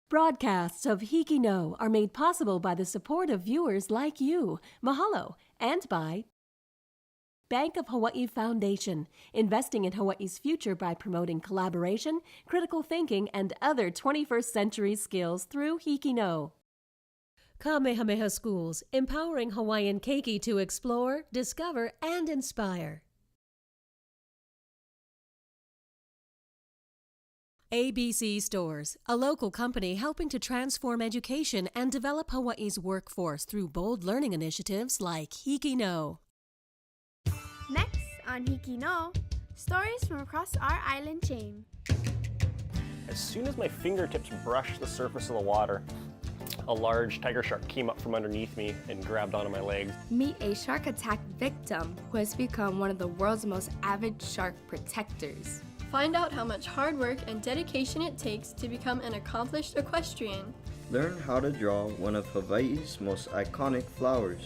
Broadcasts of HIKI NŌ are made possible by the support of viewers like you. Mahalo. And by Bank of Hawaii Foundation, investing in Hawaii's future by promoting collaboration, critical thinking, and other 21st century skills through HIKI NŌ. Kamehameha Schools, empowering Hawaiian keiki to explore, discover, and inspire. ABC Stores, a local company helping to transform education and develop Hawaii's workforce through bold learning initiatives like HIKI NŌ. Next on HIKI NŌ, stories from across our island chain. As soon as my fingertips brushed the surface of the water, a large tiger shark came up from underneath me and grabbed onto my legs. Meet a shark attack victim who has become one of the world's most avid shark protectors. Find out how much hard work and dedication it takes to become an accomplished equestrian. Learn how to draw one of Hawaii's most iconic flowers.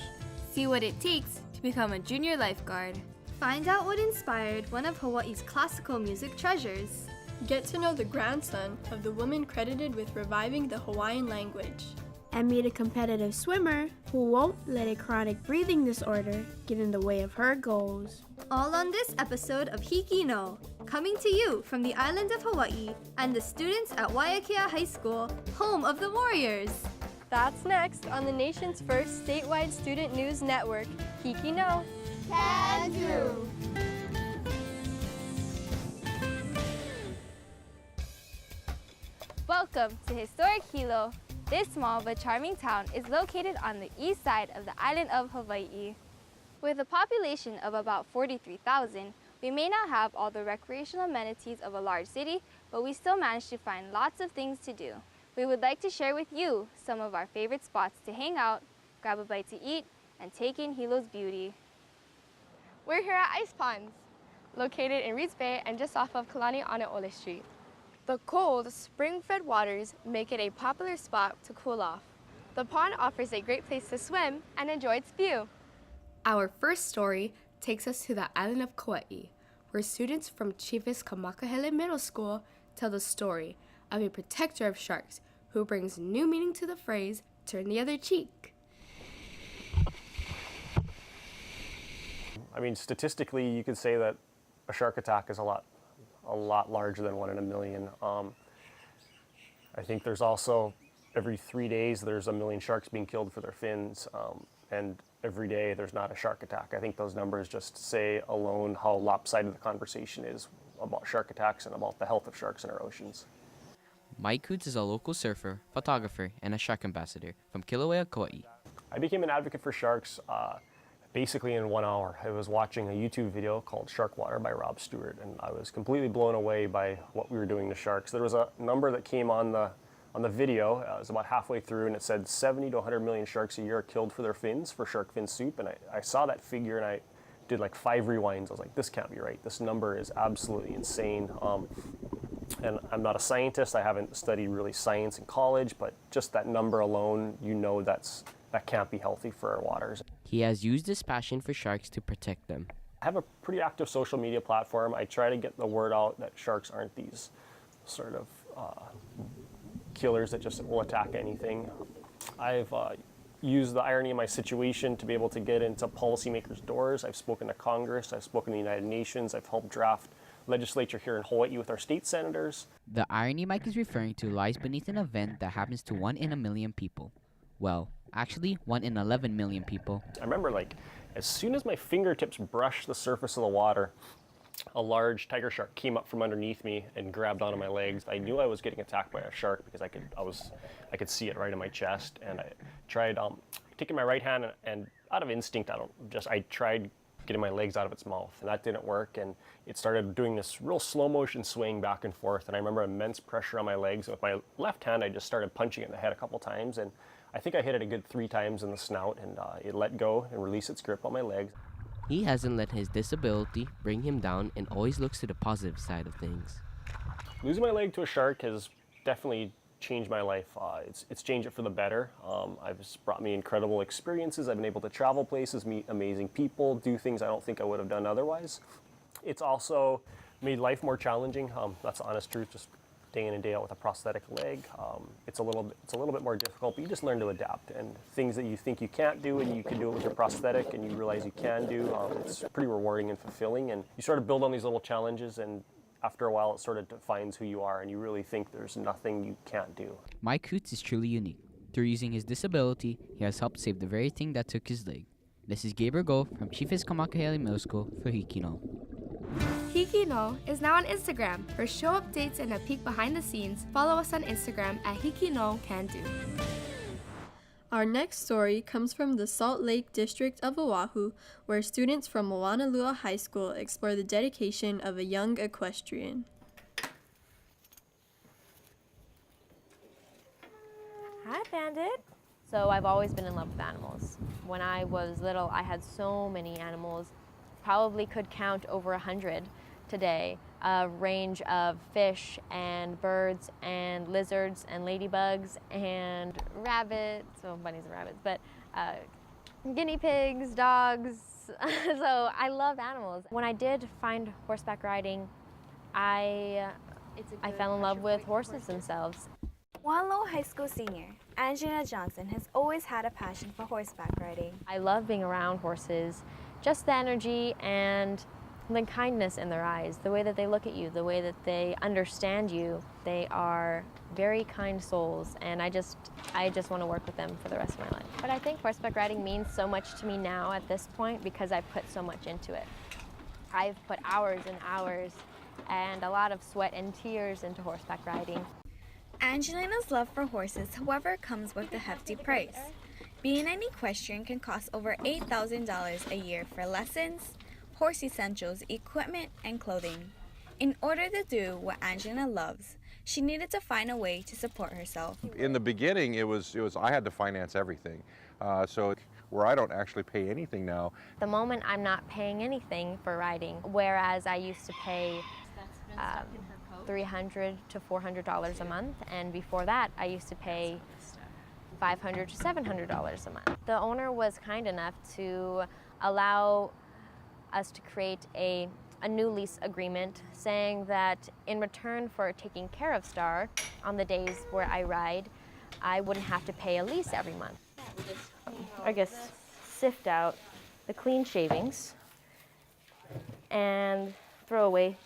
See what it takes to become a junior lifeguard. Find out what inspired one of Hawaii's classical music treasures. Get to know the grandson of the woman credited with reviving the Hawaiian language. And meet a competitive swimmer who won't let a chronic breathing disorder get in the way of her goals. All on this episode of HIKI NŌ, coming to you from the island of Hawaii and the students at Waiakea High School, home of the Warriors. That's next on the nation's first statewide student news network, HIKI NŌ. Can do! Welcome to historic Hilo. This small but charming town is located on the east side of the island of Hawaii. With a population of about 43,000, we may not have all the recreational amenities of a large city, but we still manage to find lots of things to do. We would like to share with you some of our favorite spots to hang out, grab a bite to eat, and take in Hilo's beauty. We're here at Ice Ponds, located in Reeds Bay and just off of Kalani'anaole Street. The cold, spring-fed waters make it a popular spot to cool off. The pond offers a great place to swim and enjoy its view. Our first story takes us to the island of Kauai, where students from Chiefess Kamakahelei Middle School tell the story of a protector of sharks who brings new meaning to the phrase, turn the other cheek. I mean, statistically, you could say that a shark attack is a lot larger than 1 in a million. I think there's also, every 3 days, there's 1 million sharks being killed for their fins, and every day there's not a shark attack. I think those numbers just say alone how lopsided the conversation is about shark attacks and about the health of sharks in our oceans. Mike Coots is a local surfer, photographer, and a shark ambassador from Kīlauea, Kauai. I became an advocate for sharks basically in 1 hour. I was watching a YouTube video called Shark Water by Rob Stewart, and I was completely blown away by what we were doing to sharks. There was a number that came on the video. It was about halfway through, and it said 70 to 100 million sharks a year are killed for their fins, for shark fin soup, and I saw that figure and I did like 5 rewinds. I was like, this can't be right. This number is absolutely insane. And I'm not a scientist. I haven't studied really science in college, but just that number alone, you know that can't be healthy for our waters. He has used his passion for sharks to protect them. I have a pretty active social media platform. I try to get the word out that sharks aren't these sort of killers that just will attack anything. I've used the irony of my situation to be able to get into policymakers' doors. I've spoken to Congress, I've spoken to the United Nations, I've helped draft legislature here in Hawaii with our state senators. The irony Mike is referring to lies beneath an event that happens to 1 in a million people. Well, actually 1 in 11 million people. I remember, like, as soon as my fingertips brushed the surface of the water, a large tiger shark came up from underneath me and grabbed onto my legs. I knew I was getting attacked by a shark because I could see it right in my chest, and I tried taking my right hand and out of instinct, I tried getting my legs out of its mouth, and that didn't work, and it started doing this real slow motion swing back and forth, and I remember immense pressure on my legs. With my left hand, I just started punching it in the head a couple times, and I think I hit it a good 3 times in the snout, and it let go and released its grip on my legs. He hasn't let his disability bring him down and always looks to the positive side of things. Losing my leg to a shark has definitely changed my life. It's changed it for the better. It's brought me incredible experiences. I've been able to travel places, meet amazing people, do things I don't think I would have done otherwise. It's also made life more challenging. That's the honest truth. Just day in and day out with a prosthetic leg. It's a little bit more difficult, but you just learn to adapt. And things that you think you can't do and you can do it with your prosthetic and you realize you can do, it's pretty rewarding and fulfilling. And you sort of build on these little challenges, and after a while it sort of defines who you are and you really think there's nothing you can't do. Mike Coots is truly unique. Through using his disability, he has helped save the very thing that took his leg. This is Gabriel Go from Chiefess Kamakahelei Middle School for HIKI NŌ. HIKI NŌ is now on Instagram. For show updates and a peek behind the scenes, follow us on Instagram at HIKI NŌ Can Do. Our next story comes from the Salt Lake District of Oahu, where students from Moanalua High School explore the dedication of a young equestrian. Hi, Bandit. So I've always been in love with animals. When I was little, I had so many animals. Probably could count over 100 today. A range of fish and birds and lizards and ladybugs and rabbits, well, bunnies and rabbits, but guinea pigs, dogs. So I love animals. When I did find horseback riding, I fell in love with horses themselves. Punahou High School senior Angelina Johnson has always had a passion for horseback riding. I love being around horses, just the energy and the kindness in their eyes, the way that they look at you, the way that they understand you. They are very kind souls, and I just want to work with them for the rest of my life. But I think horseback riding means so much to me now at this point because I've put so much into it. I've put hours and hours and a lot of sweat and tears into horseback riding. Angelina's love for horses, however, comes with a hefty price. Being an equestrian can cost over $8,000 a year for lessons, horse essentials, equipment, and clothing. In order to do what Angelina loves, she needed to find a way to support herself. In the beginning, it was I had to finance everything. So where I don't actually pay anything now. At the moment, I'm not paying anything for riding, whereas I used to pay $300 to $400 a month, and before that I used to pay $500 to $700 a month. The owner was kind enough to allow us to create a new lease agreement saying that in return for taking care of Star on the days where I ride, I wouldn't have to pay a lease every month. I guess sift out the clean shavings and throw away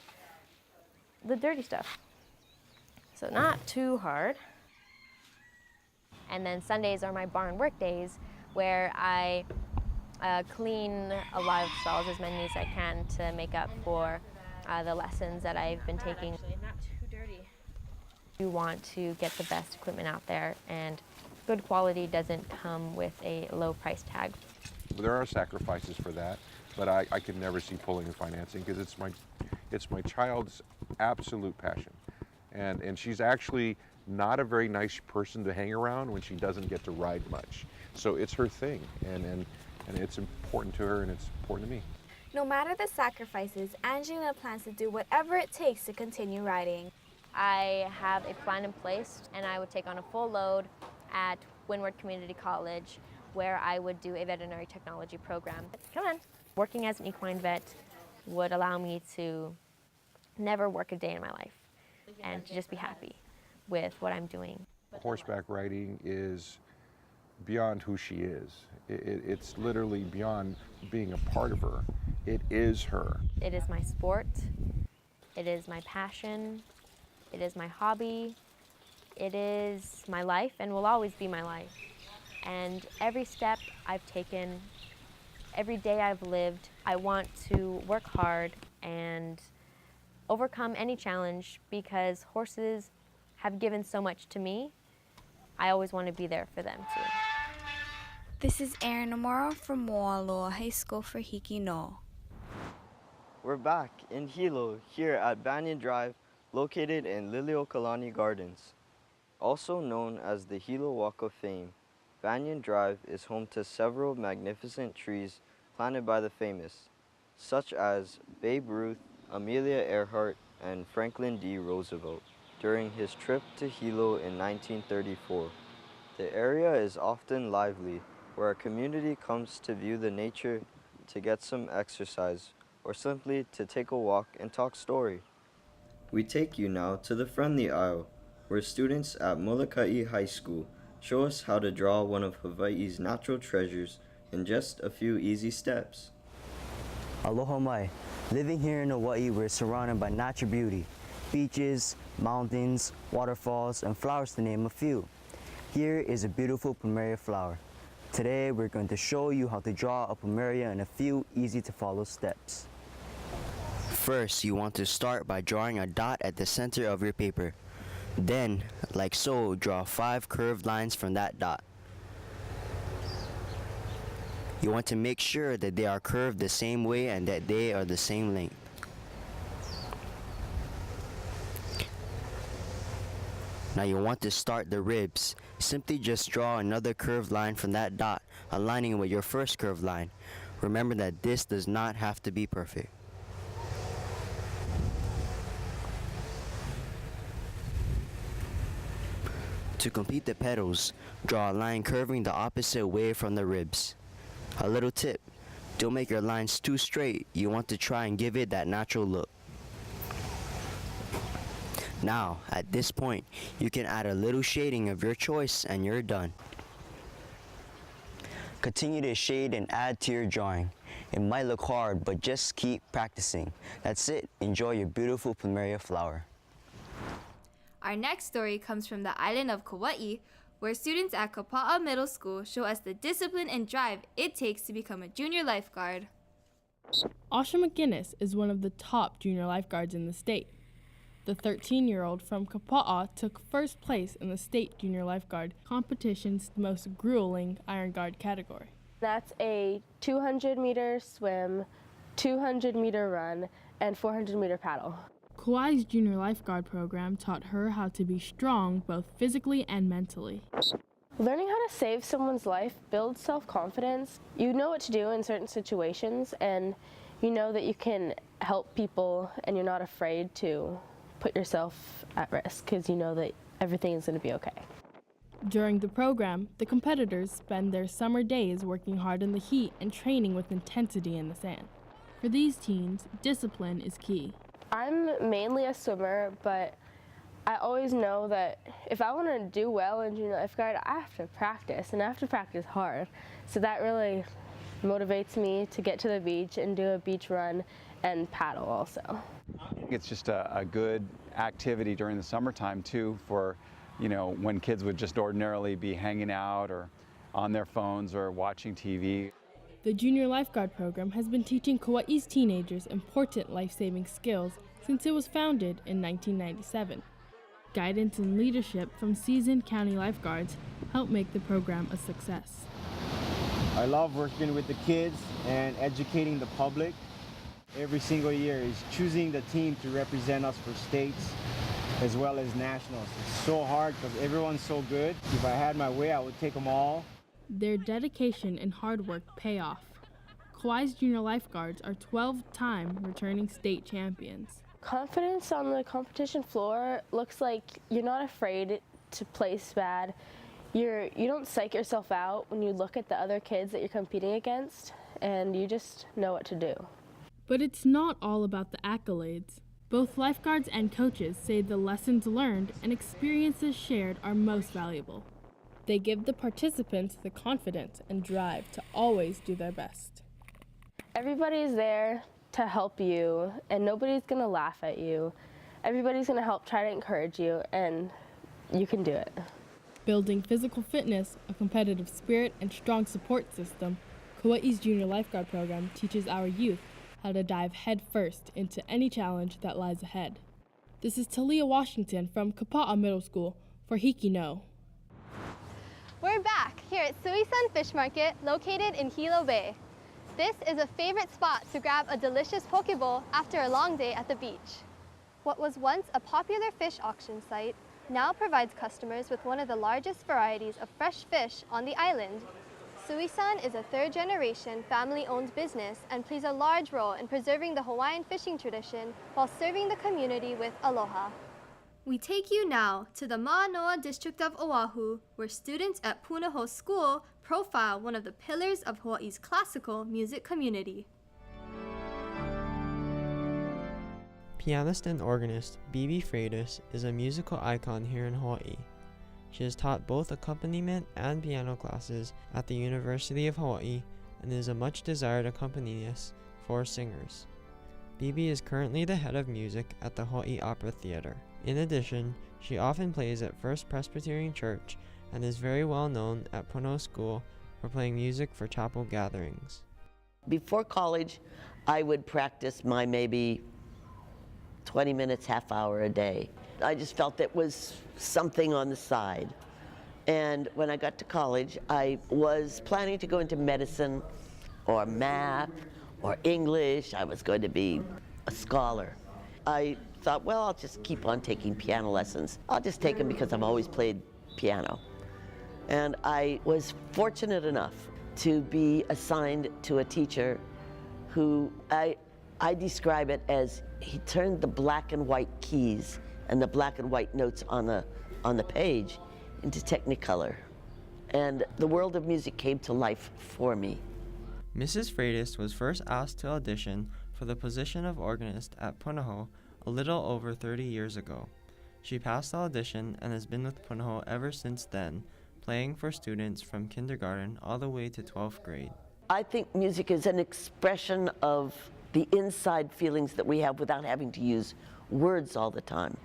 the dirty stuff. So not too hard. And then Sundays are my barn work days where I clean a lot of stalls, as many as I can, to make up for the lessons that I've been taking. Actually, not too dirty. You want to get the best equipment out there, and good quality doesn't come with a low price tag. There are sacrifices for that, but I could never see pulling and financing because it's my child's absolute passion. And she's actually not a very nice person to hang around when she doesn't get to ride much. So it's her thing, and it's important to her and it's important to me. No matter the sacrifices, Angelina plans to do whatever it takes to continue riding. I have a plan in place, and I would take on a full load at Windward Community College, where I would do a veterinary technology program. Come on. Working as an equine vet would allow me to never work a day in my life and to just be happy with what I'm doing. Horseback riding is beyond who she is. It's literally beyond being a part of her. It is her. It is my sport. It is my passion. It is my hobby. It is my life and will always be my life. And every step I've taken, every day I've lived, I want to work hard and overcome any challenge because horses have given so much to me. I always want to be there for them too. This is Erin Amaro from Moanalua High School for HIKI NŌ. We're back in Hilo here at Banyan Drive, located in Liliuokalani Gardens. Also known as the Hilo Walk of Fame, Banyan Drive is home to several magnificent trees planted by the famous, such as Babe Ruth, Amelia Earhart, and Franklin D. Roosevelt during his trip to Hilo in 1934. The area is often lively, where a community comes to view the nature, to get some exercise, or simply to take a walk and talk story. We take you now to the friendly aisle, where students at Molokai High School show us how to draw one of Hawaii's natural treasures in just a few easy steps. Aloha mai. Living here in Hawaii, we're surrounded by natural beauty. Beaches, mountains, waterfalls, and flowers to name a few. Here is a beautiful plumeria flower. Today, we're going to show you how to draw a plumeria in a few easy to follow steps. First, you want to start by drawing a dot at the center of your paper. Then, like so, draw 5 curved lines from that dot. You want to make sure that they are curved the same way and that they are the same length. Now you want to start the ribs. Simply just draw another curved line from that dot, aligning with your first curved line. Remember that this does not have to be perfect. To complete the petals, draw a line curving the opposite way from the ribs. A little tip, don't make your lines too straight. You want to try and give it that natural look. Now, at this point, you can add a little shading of your choice and you're done. Continue to shade and add to your drawing. It might look hard, but just keep practicing. That's it. Enjoy your beautiful plumeria flower. Our next story comes from the island of Kauai, where students at Kaua Middle School show us the discipline and drive it takes to become a junior lifeguard. Asha McGinnis is one of the top junior lifeguards in the state. The 13-year-old from Kapa'a took first place in the state junior lifeguard competition's most grueling Iron Guard category. That's a 200-meter swim, 200-meter run, and 400-meter paddle. Kauai's junior lifeguard program taught her how to be strong both physically and mentally. Learning how to save someone's life builds self-confidence. You know what to do in certain situations, and you know that you can help people, and you're not afraid to put yourself at risk because you know that everything is going to be okay. During the program, the competitors spend their summer days working hard in the heat and training with intensity in the sand. For these teens, discipline is key. I'm mainly a swimmer, but I always know that if I want to do well in junior lifeguard, I have to practice, and I have to practice hard. So that really motivates me to get to the beach and do a beach run and paddle also. It's just a good activity during the summertime too for, when kids would just ordinarily be hanging out or on their phones or watching TV. The Junior Lifeguard Program has been teaching Kauai's teenagers important life-saving skills since it was founded in 1997. Guidance and leadership from seasoned county lifeguards help make the program a success. I love working with the kids and educating the public. Every single year is choosing the team to represent us for states as well as nationals. It's so hard because everyone's so good. If I had my way, I would take them all. Their dedication and hard work pay off. Kauai's junior lifeguards are 12-time returning state champions. Confidence on the competition floor looks like you're not afraid to place bad. You don't psych yourself out when you look at the other kids that you're competing against, and you just know what to do. But it's not all about the accolades. Both lifeguards and coaches say the lessons learned and experiences shared are most valuable. They give the participants the confidence and drive to always do their best. Everybody's there to help you, and nobody's going to laugh at you. Everybody's going to help try to encourage you, and you can do it. Building physical fitness, a competitive spirit, and strong support system, Kauai's Junior Lifeguard Program teaches our youth how to dive headfirst into any challenge that lies ahead. This is Talia Washington from Kaua Middle School for HIKI NŌ. We're back here at Suisun Fish Market located in Hilo Bay. This is a favorite spot to grab a delicious poke bowl after a long day at the beach. What was once a popular fish auction site now provides customers with one of the largest varieties of fresh fish on the island. Suisun is a third-generation family-owned business and plays a large role in preserving the Hawaiian fishing tradition while serving the community with aloha. We take you now to the Manoa district of Oahu, where students at Punahou School profile one of the pillars of Hawaii's classical music community. Pianist and organist Bibi Freitas is a musical icon here in Hawaii. She has taught both accompaniment and piano classes at the University of Hawaii and is a much desired accompanist for singers. Bibi is currently the head of music at the Hawaii Opera Theater. In addition, she often plays at First Presbyterian Church and is very well known at Punahou School for playing music for chapel gatherings. Before college, I would practice my maybe 20 minutes, half hour a day. I just felt it was something on the side. And when I got to college, I was planning to go into medicine or math or English. I was going to be a scholar. I thought, well, I'll just keep on taking piano lessons. I'll just take them because I've always played piano. And I was fortunate enough to be assigned to a teacher who I describe it as he turned the black and white keys and the black and white notes on the page into Technicolor. And the world of music came to life for me. Mrs. Freitas was first asked to audition for the position of organist at Punahou a little over 30 years ago. She passed the audition and has been with Punahou ever since then, playing for students from kindergarten all the way to 12th grade. I think music is an expression of the inside feelings that we have without having to use words all the time.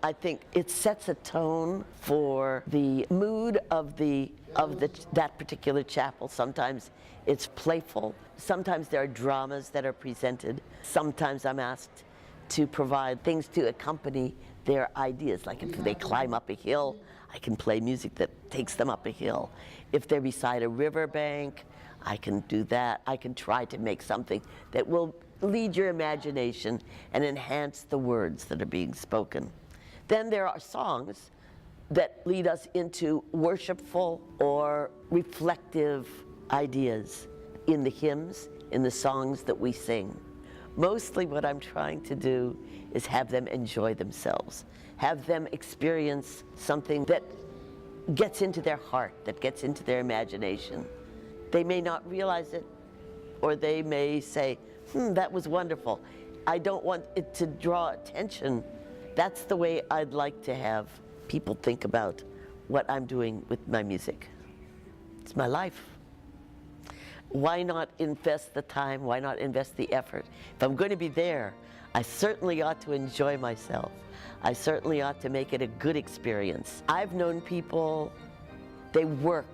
I think it sets a tone for the mood of that particular chapel. Sometimes it's playful. Sometimes there are dramas that are presented. Sometimes I'm asked to provide things to accompany their ideas. Like if they climb up a hill, I can play music that takes them up a hill. If they're beside a riverbank, I can do that. I can try to make something that will lead your imagination and enhance the words that are being spoken. Then there are songs that lead us into worshipful or reflective ideas in the hymns, in the songs that we sing. Mostly what I'm trying to do is have them enjoy themselves, have them experience something that gets into their heart, that gets into their imagination. They may not realize it, or they may say, that was wonderful. I don't want it to draw attention. That's the way I'd like to have people think about what I'm doing with my music. It's my life. Why not invest the time? Why not invest the effort? If I'm going to be there, I certainly ought to enjoy myself. I certainly ought to make it a good experience. I've known people, they work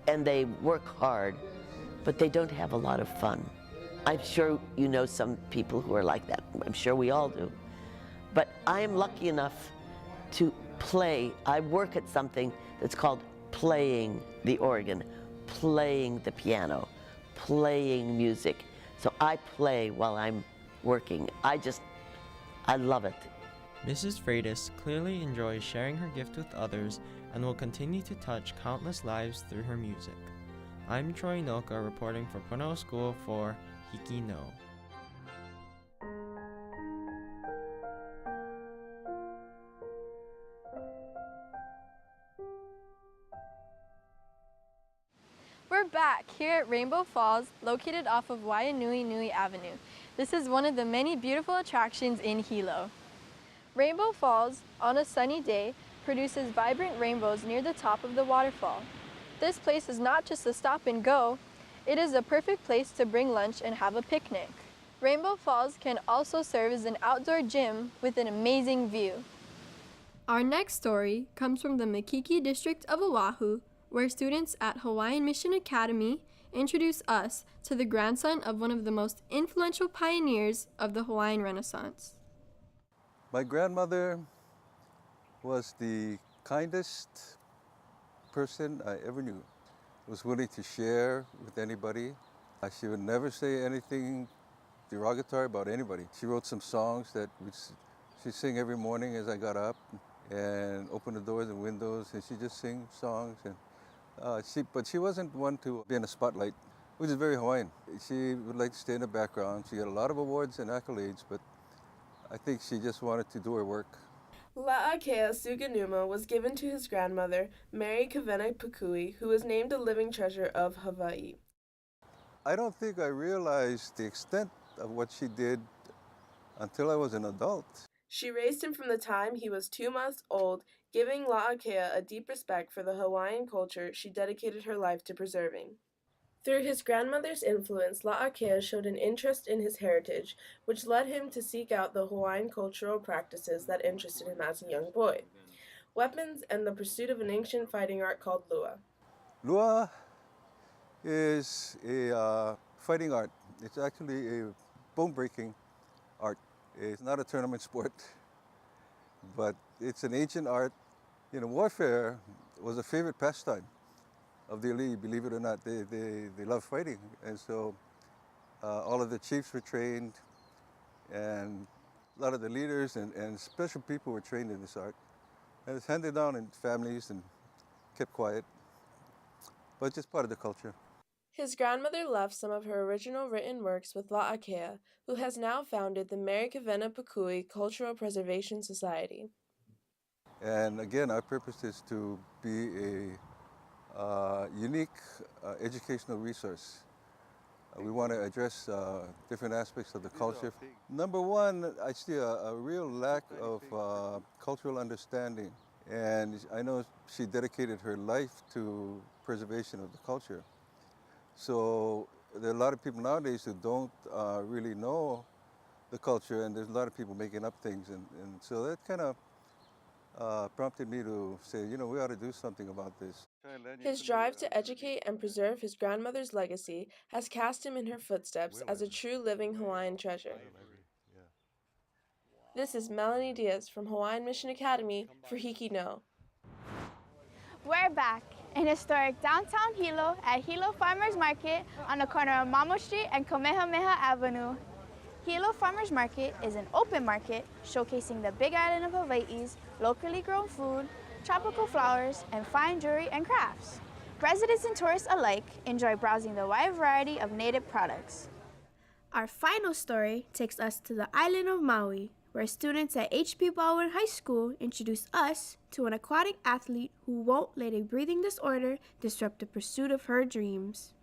and they work hard, but they don't have a lot of fun. I'm sure you know some people who are like that. I'm sure we all do. But I am lucky enough to play. I work at something that's called playing the organ, playing the piano, playing music. So I play while I'm working. I love it. Mrs. Freitas clearly enjoys sharing her gift with others and will continue to touch countless lives through her music. I'm Troy Noka reporting for Punahou School for HIKI NŌ. We're back here at Rainbow Falls, located off of Waianui Avenue. This is one of the many beautiful attractions in Hilo. Rainbow Falls, on a sunny day, produces vibrant rainbows near the top of the waterfall. This place is not just a stop and go, it is a perfect place to bring lunch and have a picnic. Rainbow Falls can also serve as an outdoor gym with an amazing view. Our next story comes from the Makiki district of Oahu, where students at Hawaiian Mission Academy introduce us to the grandson of one of the most influential pioneers of the Hawaiian Renaissance. My grandmother was the kindest person I ever knew. Was willing to share with anybody. She would never say anything derogatory about anybody. She wrote some songs that she'd sing every morning as I got up and open the doors and windows, and she'd just sing songs. And but she wasn't one to be in the spotlight, which is very Hawaiian. She would like to stay in the background. She got a lot of awards and accolades, but I think she just wanted to do her work. La'akea Suganuma was given to his grandmother, Mary Kavena Pukui, who was named a living treasure of Hawaii. I don't think I realized the extent of what she did until I was an adult. She raised him from the time he was 2 months old, giving La'akea a deep respect for the Hawaiian culture she dedicated her life to preserving. Through his grandmother's influence, La'akea showed an interest in his heritage, which led him to seek out the Hawaiian cultural practices that interested him as a young boy: weapons and the pursuit of an ancient fighting art called lua. Lua is a fighting art. It's actually a bone-breaking art. It's not a tournament sport, but it's an ancient art. You know, warfare was a favorite pastime of the elite, believe it or not. They love fighting. And so all of the chiefs were trained, and a lot of the leaders and special people were trained in this art. And it's handed down in families and kept quiet, but it's just part of the culture. His grandmother left some of her original written works with La'akea, who has now founded the Mary Kavena Pukui Cultural Preservation Society. And again, our purpose is to be a unique educational resource. We want to address different aspects of the culture. Number one, I see a real lack of cultural understanding. And I know she dedicated her life to preservation of the culture. So there are a lot of people nowadays who don't really know the culture, and there's a lot of people making up things. And so that kind of prompted me to say, you know, we ought to do something about this. His drive to educate and preserve his grandmother's legacy has cast him in her footsteps as a true living Hawaiian treasure. This is Melanie Diaz from Hawaiian Mission Academy for HIKI NŌ. We're back in historic downtown Hilo at Hilo Farmers Market on the corner of Mamo Street and Kamehameha Avenue. Hilo Farmers Market is an open market showcasing the Big Island of Hawaii's locally grown food, tropical flowers, and fine jewelry and crafts. Residents and tourists alike enjoy browsing the wide variety of native products. Our final story takes us to the island of Maui, where students at HP Baldwin High School introduce us to an aquatic athlete who won't let a breathing disorder disrupt the pursuit of her dreams.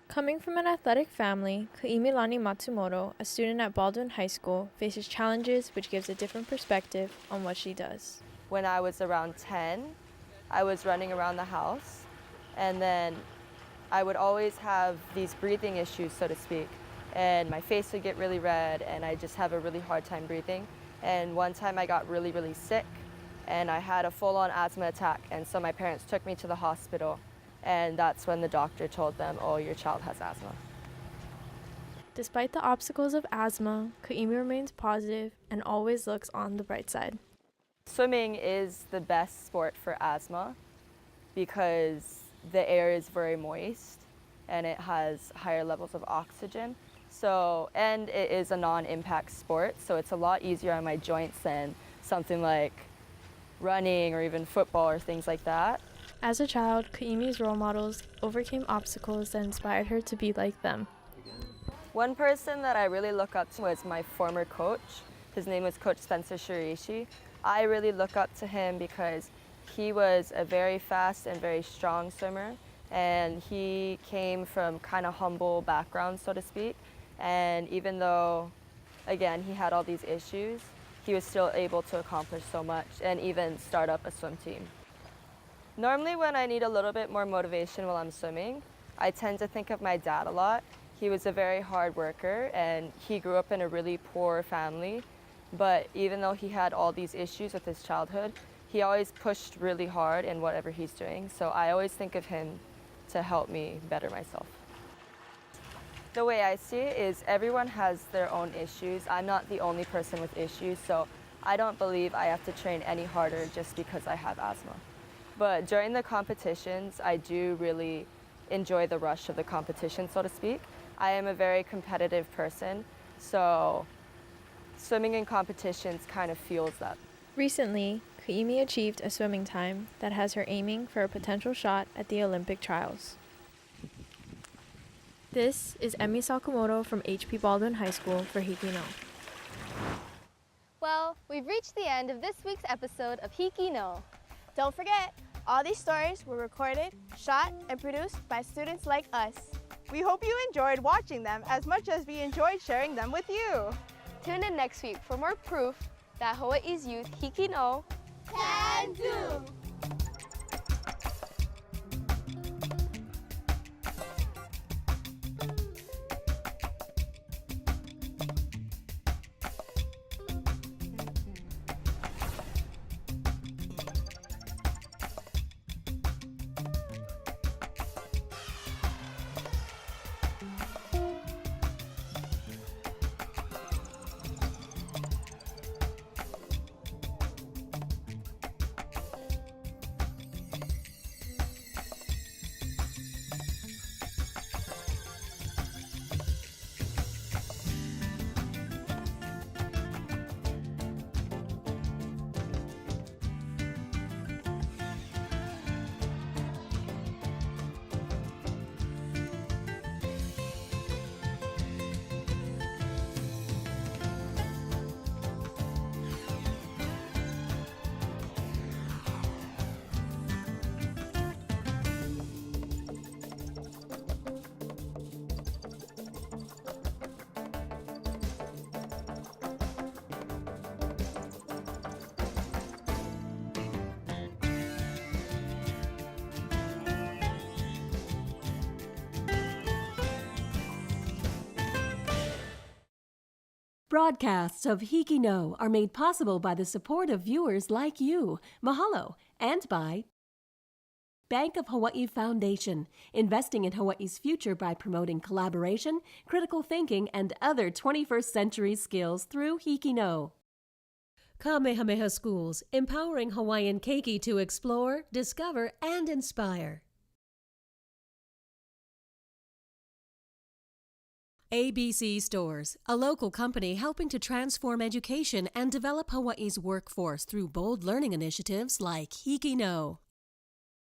Coming from an athletic family, Kaimilani Matsumoto, a student at Baldwin High School, faces challenges which gives a different perspective on what she does. When I was around 10, I was running around the house, and then I would always have these breathing issues, so to speak. And my face would get really red, and I just have a really hard time breathing. And one time I got really, really sick, and I had a full-on asthma attack, and so my parents took me to the hospital, and that's when the doctor told them, oh, your child has asthma. Despite the obstacles of asthma, Kaimi remains positive and always looks on the bright side. Swimming is the best sport for asthma because the air is very moist and it has higher levels of oxygen. So, and it is a non-impact sport, so it's a lot easier on my joints than something like running or even football or things like that. As a child, Kaimi's role models overcame obstacles that inspired her to be like them. One person that I really look up to was my former coach. His name was Coach Spencer Shirishi. I really look up to him because he was a very fast and very strong swimmer, and he came from kind of humble background, so to speak. And even though, again, he had all these issues, he was still able to accomplish so much and even start up a swim team. Normally when I need a little bit more motivation while I'm swimming, I tend to think of my dad a lot. He was a very hard worker and he grew up in a really poor family, but even though he had all these issues with his childhood, he always pushed really hard in whatever he's doing. So I always think of him to help me better myself. The way I see it is everyone has their own issues. I'm not the only person with issues, so I don't believe I have to train any harder just because I have asthma. But during the competitions, I do really enjoy the rush of the competition, so to speak. I am a very competitive person, so swimming in competitions kind of fuels that. Recently, Kaimi achieved a swimming time that has her aiming for a potential shot at the Olympic trials. This is Emi Sakamoto from HP Baldwin High School for HIKI NŌ. Well, we've reached the end of this week's episode of HIKI NŌ. Don't forget, all these stories were recorded, shot, and produced by students like us. We hope you enjoyed watching them as much as we enjoyed sharing them with you. Tune in next week for more proof that Hawaii's youth HIKI NŌ Can do! Broadcasts of HIKI NŌ are made possible by the support of viewers like you. Mahalo, and by Bank of Hawaii Foundation, investing in Hawaii's future by promoting collaboration, critical thinking, and other 21st century skills through HIKI NŌ. Kamehameha Schools, empowering Hawaiian keiki to explore, discover, and inspire. ABC Stores, a local company helping to transform education and develop Hawaii's workforce through bold learning initiatives like HIKI NŌ.